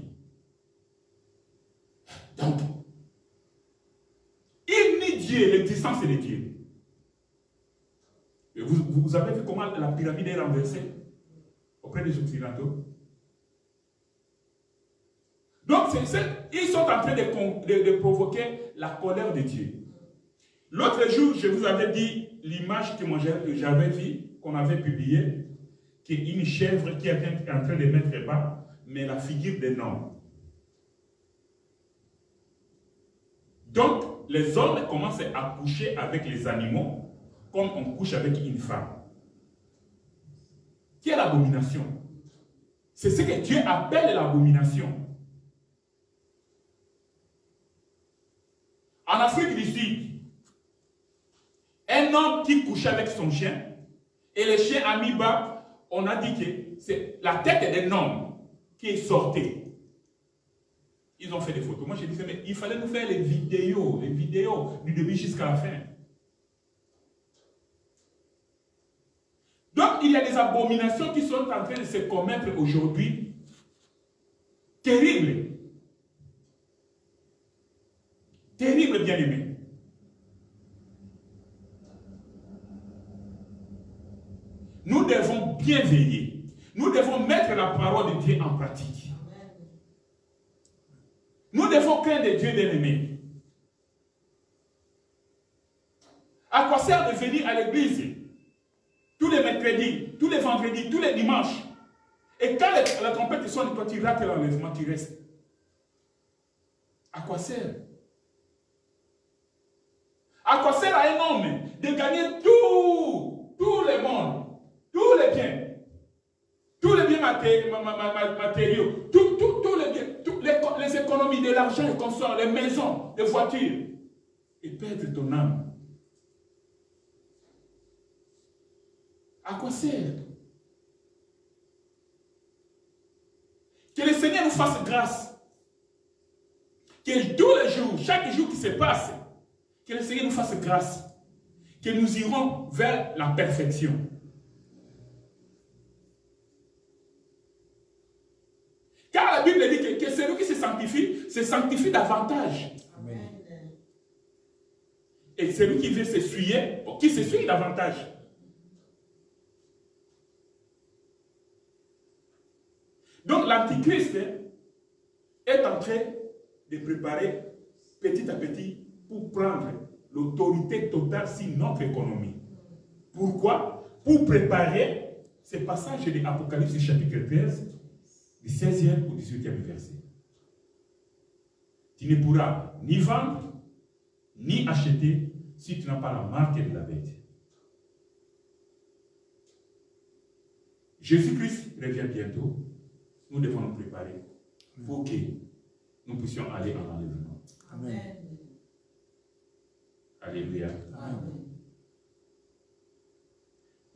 Donc, il nie Dieu, l'existence de Dieu. Et vous avez vu comment la pyramide est renversée auprès des Occidentaux? Donc, ils sont en train de provoquer la colère de Dieu. L'autre jour, je vous avais dit l'image que j'avais vue, qu'on avait publiée, qui est une chèvre qui est en train de mettre bas, mais la figure d'un homme. Donc, les hommes commencent à coucher avec les animaux comme on couche avec une femme. Qui est l'abomination? C'est ce que Dieu appelle l'abomination. En Afrique du Sud, un homme qui couchait avec son chien, et le chien a mis bas, on a dit que c'est la tête d'un homme qui est sorti. Ils ont fait des photos. Moi, je disais, mais il fallait nous faire les vidéos du début jusqu'à la fin. Donc, il y a des abominations qui sont en train de se commettre aujourd'hui. Terribles. Terribles, bien-aimés. Nous devons bien veiller. Nous devons mettre la parole de Dieu en pratique. Nous devons craindre Dieu bien-aimé. À quoi sert de venir à l'église tous les mercredis, tous les vendredis, tous les dimanches? Et quand la trompette sonne, toi tu rates l'enlèvement, tu restes. À quoi sert? À quoi sert à un homme de gagner tout le monde, tous les biens matériaux, tous les biens, les économies, de l'argent, les consorts, les maisons, les voitures, et perdre ton âme? À quoi sert? Que le Seigneur nous fasse grâce. Que tous les jours, chaque jour qui se passe, que le Seigneur nous fasse grâce. Que nous irons vers la perfection. Car la Bible dit que celui qui se sanctifie davantage. Amen. Et celui qui veut s'essuyer, qui s'essuie davantage. Donc l'Antichrist est en train de préparer petit à petit pour prendre l'autorité totale sur notre économie. Pourquoi? Pour préparer ce passage de l'Apocalypse chapitre 13, du 16e au 18e verset. Tu ne pourras ni vendre, ni acheter si tu n'as pas la marque de la bête. Jésus-Christ revient bientôt. Nous devons nous préparer pour que nous puissions aller en enlèvement. Amen. Alléluia. Amen.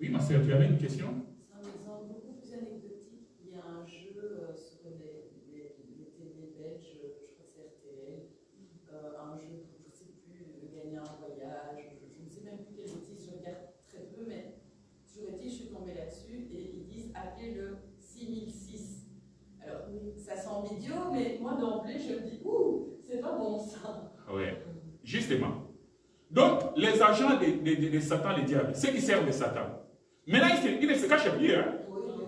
Oui, ma soeur, tu avais une question? C'est un exemple beaucoup plus anecdotique. Il y a un jeu sur les télé belges, je crois que c'est RTL, un jeu pour, je ne sais plus, gagner un voyage, je ne sais même plus quelle bêtise, je regarde très peu, mais toujours est-il, je suis tombée là-dessus et ils disent appelez le 6006. Alors, ça sent idiot, mais moi d'emblée, je me dis, ouh, c'est pas bon ça. Oui, justement. Donc, les agents de Satan, les diables, ceux qui servent de Satan, maintenant, ils ne se cachent plus. Hein? Oui, oui.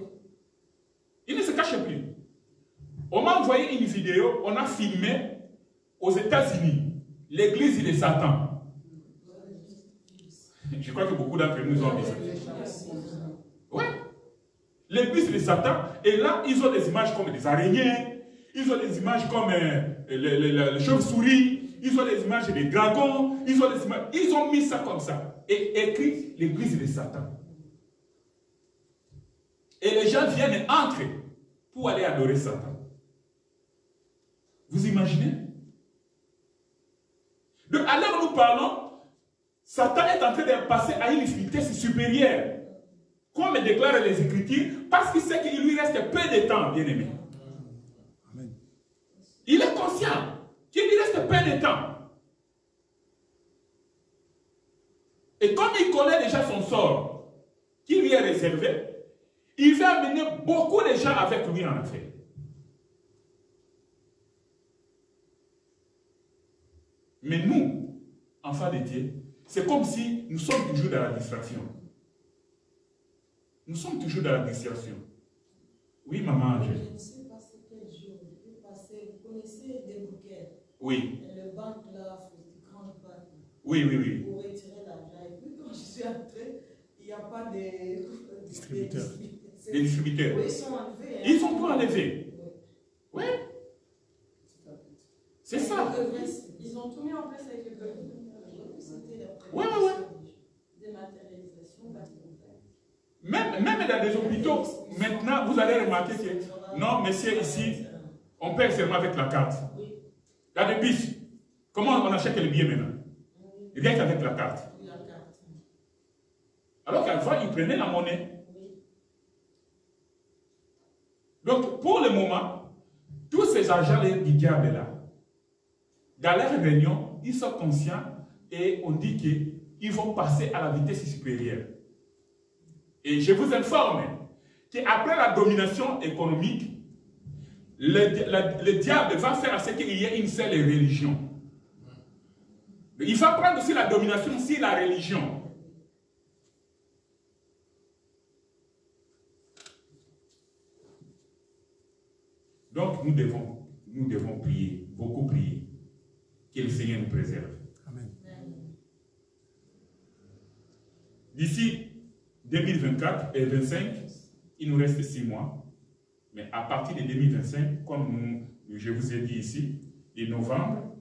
Ils ne se cachent plus. On m'a envoyé une vidéo, on a filmé aux États-Unis l'église de Satan. Je crois que beaucoup d'entre nous ont vu ça. Oui. L'église de Satan, et là, ils ont des images comme des araignées, ils ont des images comme les chauves-souris, ils ont des images des dragons, ils ont mis ça comme ça, et écrit l'église de Satan. Et les gens viennent entrer pour aller adorer Satan. Vous imaginez? Donc, à l'heure où nous parlons, Satan est en train de passer à une vitesse supérieure. Comme déclarent les Écritures, parce qu'il sait qu'il lui reste peu de temps, bien-aimé. Amen. Il est conscient qu'il lui reste peu de temps. Et comme il connaît déjà son sort, qui lui est réservé, il va amener beaucoup de gens avec lui en affaire. Mais nous, enfants de Dieu, c'est comme si nous sommes toujours dans la distraction. Nous sommes toujours dans la distraction. Oui, maman. Je ne sais pas quel jour. Je vais passer. Vous connaissez des bouquets? Oui. Et le banque là, une grande banque. Oui, oui, oui. Pour retirer l'argent. Et puis quand je suis entrée, il n'y a pas de Distributeurs. Des distributeurs. Oui, ils sont enlevés. Hein. Ils sont tous enlevés. Oui. C'est ça. Ils ont tout mis en place avec le Covid. Oui, oui, oui. Dématérialisation, pas de contact. Même dans des hôpitaux, maintenant, vous allez remarquer que, non, monsieur, ici, on paie seulement avec la carte. Dans les bus, comment on achète le billet maintenant? Rien qu'avec la carte. Alors qu'avant, ils prenaient la monnaie. Donc, pour le moment, tous ces agents du diable là, dans leur réunion, ils sont conscients et on dit qu'ils vont passer à la vitesse supérieure. Et je vous informe qu'après la domination économique, le diable va faire à ce qu'il y ait une seule religion. Il va prendre aussi la domination sur la religion. Donc nous devons prier, beaucoup prier, que le Seigneur nous préserve. Amen. D'ici 2024 et 2025, il nous reste 6 mois. Mais à partir de 2025, comme je vous ai dit ici, de novembre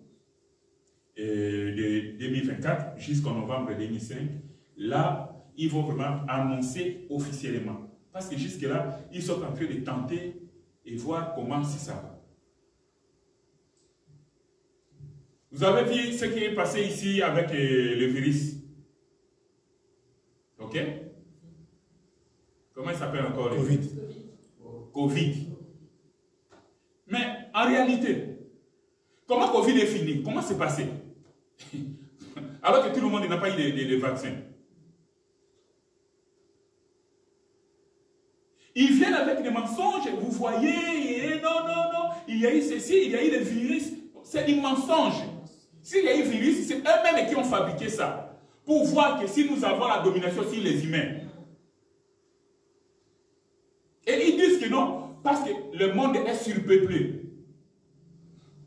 de 2024 jusqu'en novembre 2005, là, ils vont vraiment annoncer officiellement. Parce que jusque-là, ils sont en train de tenter et voir comment si ça va. Vous avez vu ce qui est passé ici avec le virus. Ok? Comment il s'appelle encore? Covid. Covid. Mais en réalité, comment Covid est fini? Comment c'est passé? Alors que tout le monde n'a pas eu de vaccin. Ils viennent avec des mensonges. Vous voyez, non, il y a eu ceci, il y a eu le virus. C'est un mensonge. S'il y a eu le virus, c'est eux-mêmes qui ont fabriqué ça. Pour voir que si nous avons la domination sur les humains. Et ils disent que non, parce que le monde est surpeuplé.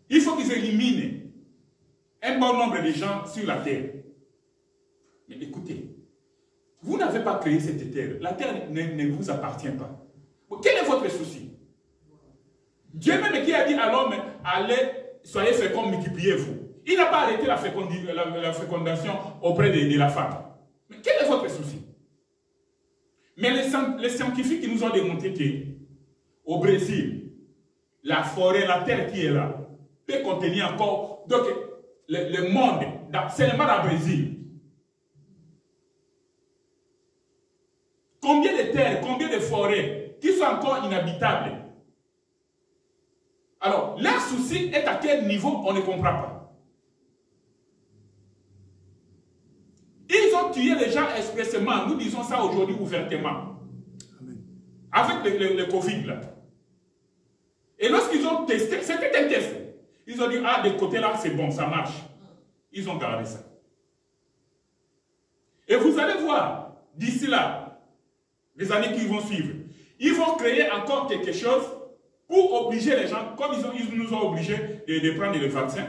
Il faut qu'ils éliminent un bon nombre de gens sur la terre. Mais écoutez, vous n'avez pas créé cette terre. La terre ne vous appartient pas. Quel est votre souci? Dieu même qui a dit à l'homme, allez, soyez féconds, multipliez-vous. Il n'a pas arrêté la fécondation auprès de la femme. Mais quel est votre souci? Mais les scientifiques qui nous ont démontré qu'au Brésil, la forêt, la terre qui est là, peut contenir encore. Donc, le monde, seulement dans le Brésil. Combien de terres, combien de forêts qui sont encore inhabitables? Alors, leur souci est à quel niveau, on ne comprend pas. Ils ont tué les gens expressément. Nous disons ça aujourd'hui ouvertement. Amen. Avec le Covid là. Et lorsqu'ils ont testé, c'était un test. Ils ont dit, ah, de côté là, c'est bon, ça marche. Ils ont gardé ça. Et vous allez voir, d'ici là, les années qui vont suivre, ils vont créer encore quelque chose pour obliger les gens, comme ils nous ont obligés de prendre le vaccin,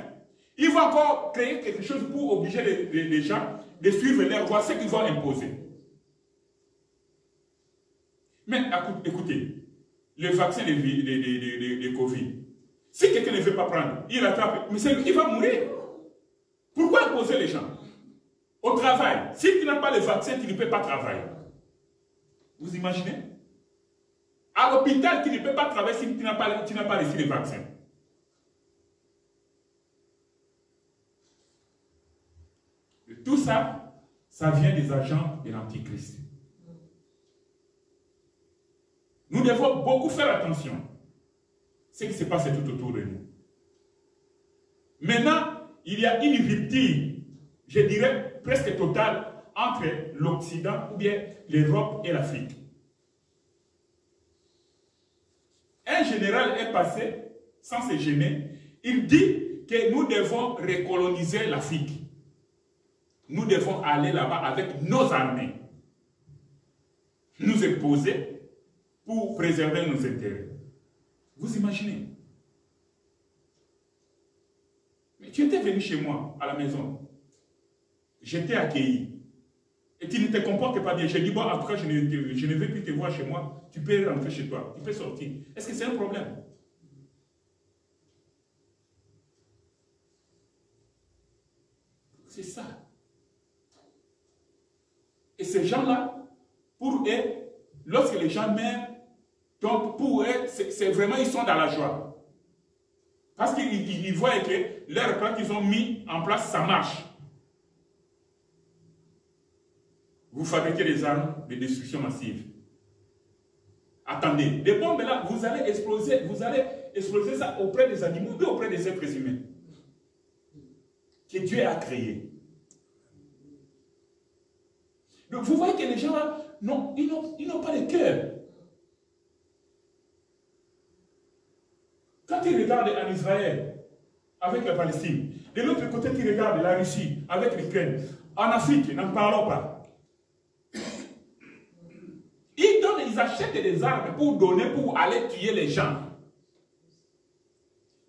ils vont encore créer quelque chose pour obliger les gens de suivre leur voie, ce qu'ils vont imposer. Mais écoutez, le vaccin de Covid, si quelqu'un ne veut pas prendre, il attrape, mais c'est lui qui va mourir. Pourquoi imposer les gens? Au travail, si tu n'as pas le vaccin, tu ne peux pas travailler. Vous imaginez? À l'hôpital, tu ne peux pas travailler si tu n'as pas reçu le vaccin. Tout ça, ça vient des agents de l'Antichrist. Nous devons beaucoup faire attention à ce qui se passe tout autour de nous. Maintenant, il y a une rupture, je dirais presque totale, entre l'Occident ou bien l'Europe et l'Afrique. Un général est passé, sans se gêner, il dit que nous devons recoloniser l'Afrique. Nous devons aller là-bas avec nos armées, nous imposer pour préserver nos intérêts. Vous imaginez? Mais tu étais venu chez moi, à la maison. J'étais accueilli. Et tu ne te comportes pas bien. J'ai dit, bon, en tout cas, je ne veux plus te voir chez moi. Tu peux rentrer chez toi. Tu peux sortir. Est-ce que c'est un problème? C'est ça. Et ces gens-là, pour eux, lorsque les gens meurent, donc pour eux, c'est vraiment, ils sont dans la joie. Parce qu'ils voient que leur plan qu'ils ont mis en place, ça marche. Vous fabriquez des armes de destruction massive. Attendez, les bombes là, vous allez exploser ça auprès des animaux ou auprès des êtres humains que Dieu a créés. Donc vous voyez que les gens là, non, ils n'ont pas de cœur. Quand ils regardent en Israël avec la Palestine, de l'autre côté ils regardent la Russie avec l'Ukraine, en Afrique, n'en parlons pas. Ils achètent des armes pour donner, pour aller tuer les gens.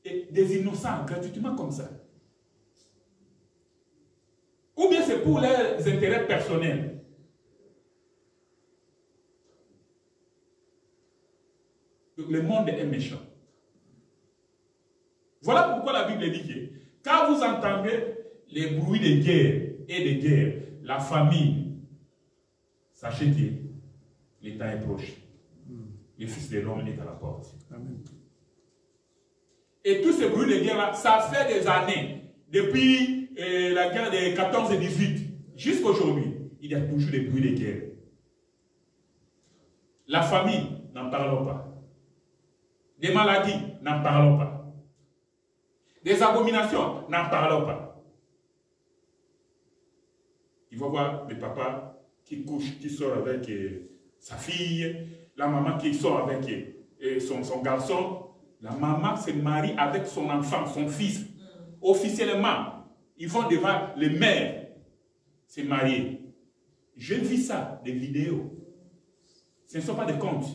Et des innocents, gratuitement comme ça. Ou bien c'est pour leurs intérêts personnels. Donc, le monde est méchant. Voilà pourquoi la Bible dit que quand vous entendez les bruits de guerre et de guerre, la famine, sachez que le temps est proche. Le Fils de l'homme est à la porte. Amen. Et tous ces bruits de guerre-là, ça fait des années. Depuis la guerre de 14 et 18, jusqu'à aujourd'hui, il y a toujours des bruits de guerre. La famine, n'en parlons pas. Des maladies, n'en parlons pas. Des abominations, n'en parlons pas. Il va voir le papa qui couche, qui sort avec sa fille, la maman qui sort avec son garçon. La maman se marie avec son enfant, son fils. Officiellement, ils vont devant les mères se marier. Je vis ça, des vidéos. Ce ne sont pas des contes.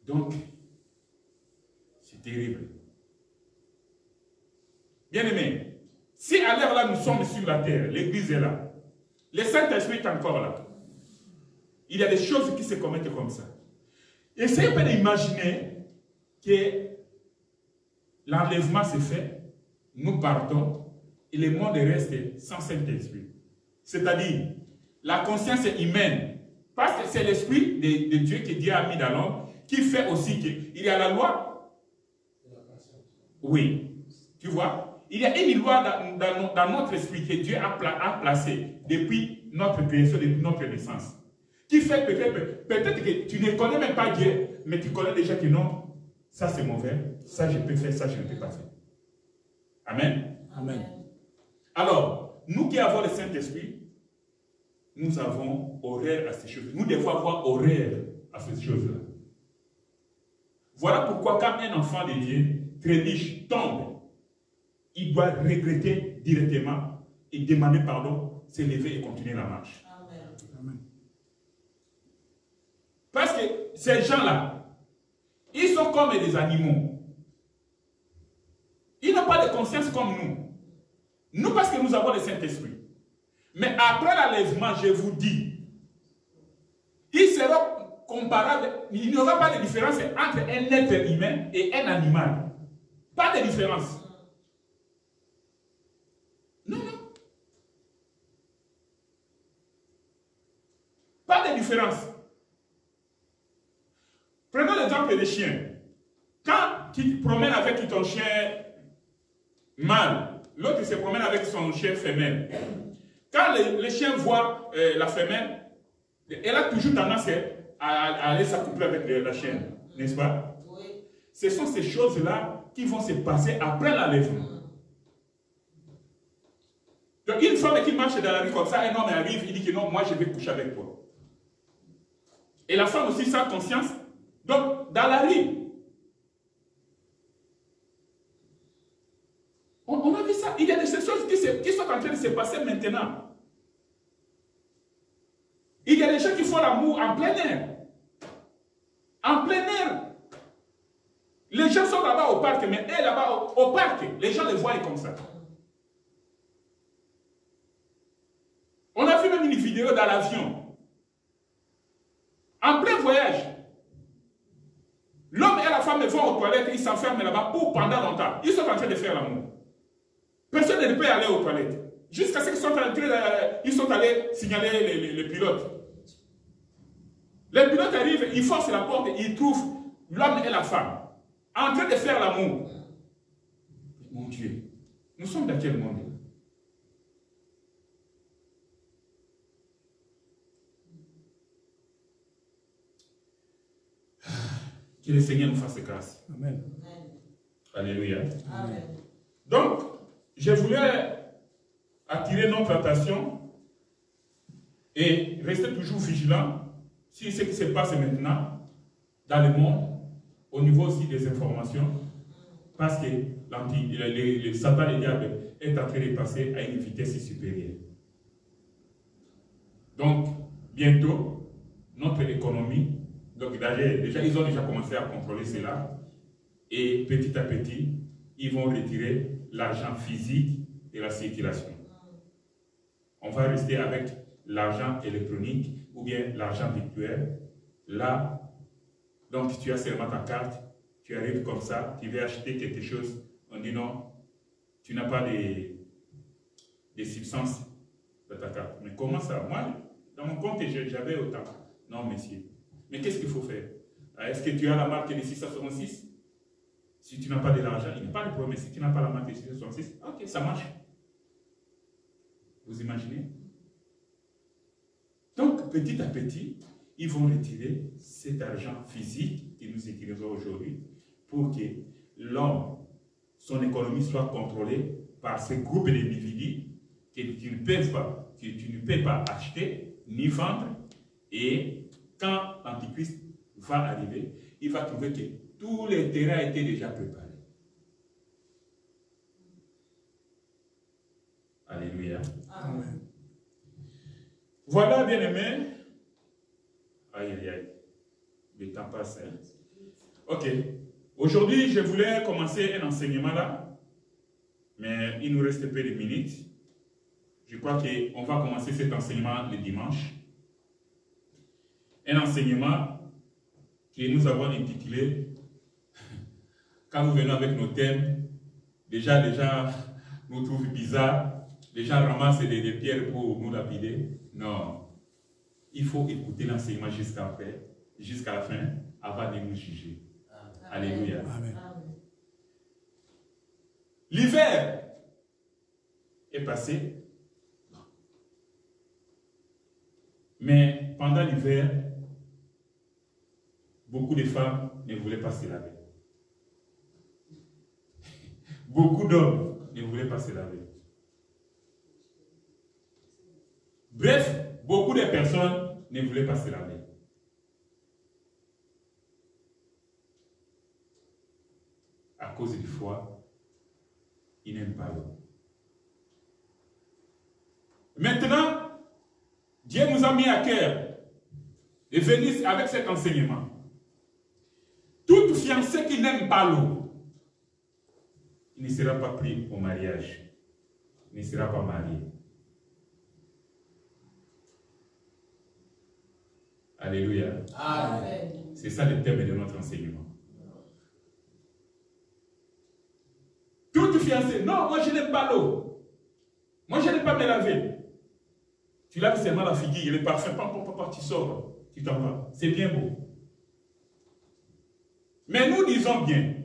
Donc, c'est terrible. Bien-aimés, si à l'heure là nous sommes sur la terre, l'église est là, le Saint-Esprit est encore là, il y a des choses qui se commettent comme ça. Essayez pas d'imaginer que l'enlèvement s'est fait, nous partons et le monde reste sans Saint-Esprit. C'est-à-dire, la conscience humaine, parce que c'est l'Esprit de Dieu que Dieu a mis dans l'homme, qui fait aussi qu'il y a la loi. Oui, tu vois, il y a une loi dans notre esprit que Dieu a placée depuis notre création, depuis notre naissance. Qui fait peut-être que tu ne connais même pas Dieu, mais tu connais déjà que non, ça c'est mauvais, ça je peux faire, ça je ne peux pas faire. Amen. Amen. Alors, nous qui avons le Saint-Esprit, nous avons horreur à ces choses. Nous devons avoir horreur à ces choses-là. Voilà pourquoi quand un enfant de Dieu trébuche, tombe, il doit regretter directement et demander pardon, s'élever et continuer la marche. Amen. Parce que ces gens-là, ils sont comme des animaux. Ils n'ont pas de conscience comme nous. Nous, parce que nous avons le Saint-Esprit. Mais après l'enlèvement, je vous dis, ils seront comparables. Il n'y aura pas de différence entre un être humain et un animal. Pas de différence. Non, non. Pas de différence. Prenons l'exemple des chiens. Quand tu te promènes avec ton chien mâle, l'autre se promène avec son chien femelle. Quand le chien voit la femelle, elle a toujours tendance à aller s'accoupler avec la chienne, n'est-ce pas? Oui. Ce sont ces choses-là qui vont se passer après l'enlèvement. Donc une femme qui marche dans la rue comme ça, un homme arrive, il dit que non, moi je vais coucher avec toi. Et la femme aussi sans conscience, donc dans la rue, on a vu ça. Il y a des choses qui sont en train de se passer maintenant. Il y a des gens qui font l'amour en plein air. En plein air. Les gens sont là-bas au parc, mais elles là-bas au parc, les gens les voient comme ça. On a vu même une vidéo dans l'avion. En plein voyage. L'homme et la femme vont aux toilettes, ils s'enferment là-bas pour pendant longtemps. Ils sont en train de faire l'amour. Personne ne peut aller aux toilettes. Jusqu'à ce qu'ils sont allés signaler les pilotes. Les pilotes arrivent, ils forcent la porte et ils trouvent l'homme et la femme en train de faire l'amour. Mon Dieu, nous sommes dans quel monde? Que le Seigneur nous fasse grâce. Amen. Alléluia. Amen. Donc, je voulais attirer notre attention et rester toujours vigilant sur ce qui se passe maintenant dans le monde, au niveau aussi des informations, parce que le Satan, le diable, est en train de passer à une vitesse supérieure. Donc, bientôt, notre économie, donc déjà, ils ont déjà commencé à contrôler cela, et petit à petit, ils vont retirer l'argent physique de la circulation. On va rester avec l'argent électronique ou bien l'argent virtuel. Là, donc tu as seulement ta carte, tu arrives comme ça, tu veux acheter quelque chose, on dit non, tu n'as pas de substances dans ta carte. Mais comment ça? Moi, dans mon compte, j'avais autant. Non, monsieur. Mais qu'est-ce qu'il faut faire? Est-ce que tu as la marque de 666? Si tu n'as pas de l'argent, il n'y a pas de problème. Si tu n'as pas la marque de 666, ok, ça marche. Vous imaginez? Donc, petit à petit, ils vont retirer cet argent physique que nous utilisons aujourd'hui pour que l'homme, son économie soit contrôlée par ce groupe d'individus que tu ne peux pas acheter ni vendre. Et quand l'Antichrist va arriver, il va trouver que tous les terrains étaient déjà préparés. Alléluia. Amen. Voilà, bien-aimés. Aïe, aïe, aïe. Le temps passe. Hein? Ok. Aujourd'hui, je voulais commencer un enseignement là, mais il nous reste peu de minutes. Je crois qu'on va commencer cet enseignement le dimanche. Un enseignement que nous avons intitulé, quand nous venons avec nos thèmes, déjà, nous trouvent bizarre, les gens ramassent des pierres pour nous lapider. Non. Il faut écouter l'enseignement jusqu'à la fin, avant de nous juger. Amen. Alléluia. Amen. L'hiver est passé. Mais pendant l'hiver, beaucoup de femmes ne voulaient pas se laver. Beaucoup d'hommes ne voulaient pas se laver. Bref, beaucoup de personnes ne voulaient pas se laver. À cause du froid, ils n'aiment pas l'eau. Maintenant, Dieu nous a mis à cœur de venir avec cet enseignement. Toute fiancée qui n'aime pas l'eau, il ne sera pas pris au mariage. Il ne sera pas marié. Alléluia. Amen. C'est ça le thème de notre enseignement. Toute fiancée, non, moi je n'aime pas l'eau. Moi je n'aime pas me laver. Tu laves seulement la figure, le parfum, tu sors, tu t'en vas. C'est bien beau. Mais nous disons bien,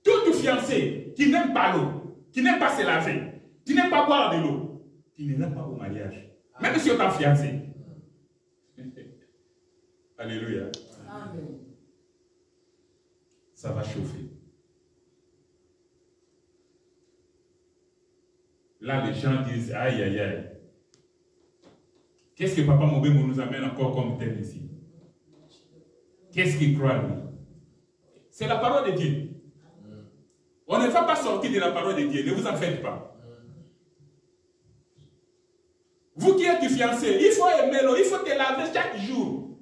toute fiancée qui n'aime pas l'eau, qui n'aime pas se laver, qui n'aime pas boire de l'eau, qui n'ira pas au mariage. Même si on t'a fiancé. Alléluia. Amen. Ça va chauffer. Là, les gens disent, aïe, aïe, aïe. Qu'est-ce que Papa Mobembo nous amène encore comme thème ici? Qu'est-ce qu'il croit, lui? C'est la parole de Dieu. On ne va pas sortir de la parole de Dieu, ne vous en faites pas. Vous qui êtes fiancé, il faut aimer l'eau, il faut te laver chaque jour.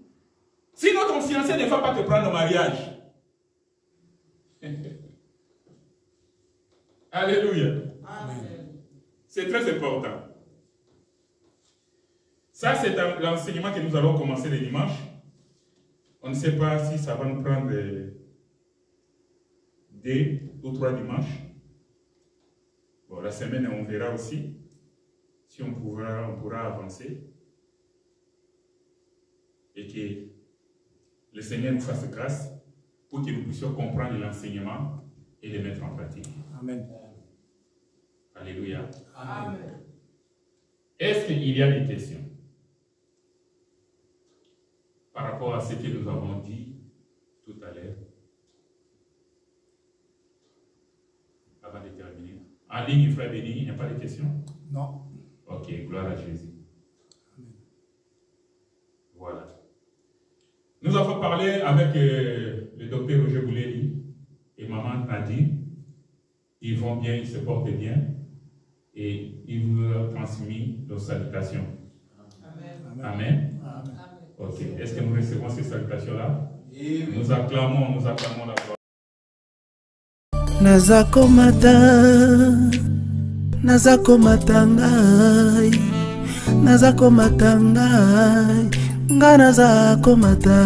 Sinon ton fiancé ne va pas te prendre au mariage. Alléluia. Amen. C'est très important. Ça, c'est l'enseignement que nous allons commencer le dimanche. On ne sait pas si ça va nous prendre 2 ou 3 dimanches. Bon, la semaine, on verra aussi si on pourra avancer. Et que le Seigneur nous fasse grâce pour que nous puissions comprendre l'enseignement et le mettre en pratique. Amen. Alléluia. Amen. Est-ce qu'il y a des questions par rapport à ce que nous avons dit tout à l'heure? En ligne, frère béni, il n'y a pas de questions? Non. Ok, gloire à Jésus. Voilà. Nous avons parlé avec le docteur Roger Bouléli et maman Nadine. Ils vont bien, ils se portent bien et ils vous ont transmis nos salutations. Amen. Amen. Amen. Ok, est-ce que nous recevons ces salutations-là? Nous acclamons la gloire. Nazakomata ngai, nazakomata ngai, nga nazakomata.